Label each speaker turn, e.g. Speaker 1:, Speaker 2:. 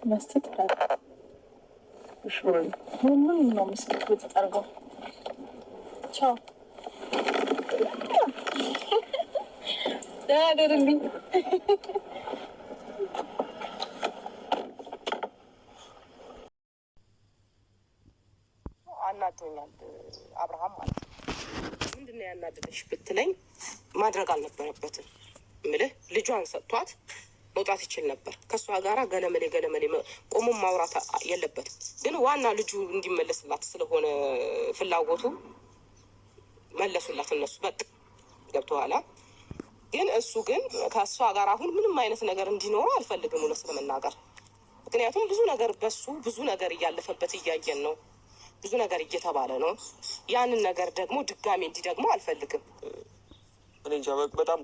Speaker 1: መስጠት ይላል። ሁሉም ነው ምስክር ተጠርገው ቻው ዳደርልኝ
Speaker 2: አናዶኛል። አብርሃም ማለት ምንድነው ያናደደሽ ብትለኝ ማድረግ አልነበረበትም። ምልህ ልጇን ሰጥቷት መውጣት ይችል ነበር። ከእሷ ጋራ ገለመሌ ቆሞ ማውራት የለበትም። ግን ዋና ልጁ እንዲመለስላት ስለሆነ ፍላጎቱ መለሱላት እነሱ። በቃ ገብቶሃል። ግን እሱ ግን ከእሷ ጋር አሁን ምንም አይነት ነገር እንዲኖረው አልፈልግም እውነት ለመናገር። ምክንያቱም ብዙ ነገር በሱ ብዙ ነገር እያለፈበት እያየን ነው። ብዙ ነገር እየተባለ ነው። ያንን ነገር ደግሞ ድጋሜ እንዲደግሞ አልፈልግም።
Speaker 3: እኔ እንጃ በጣም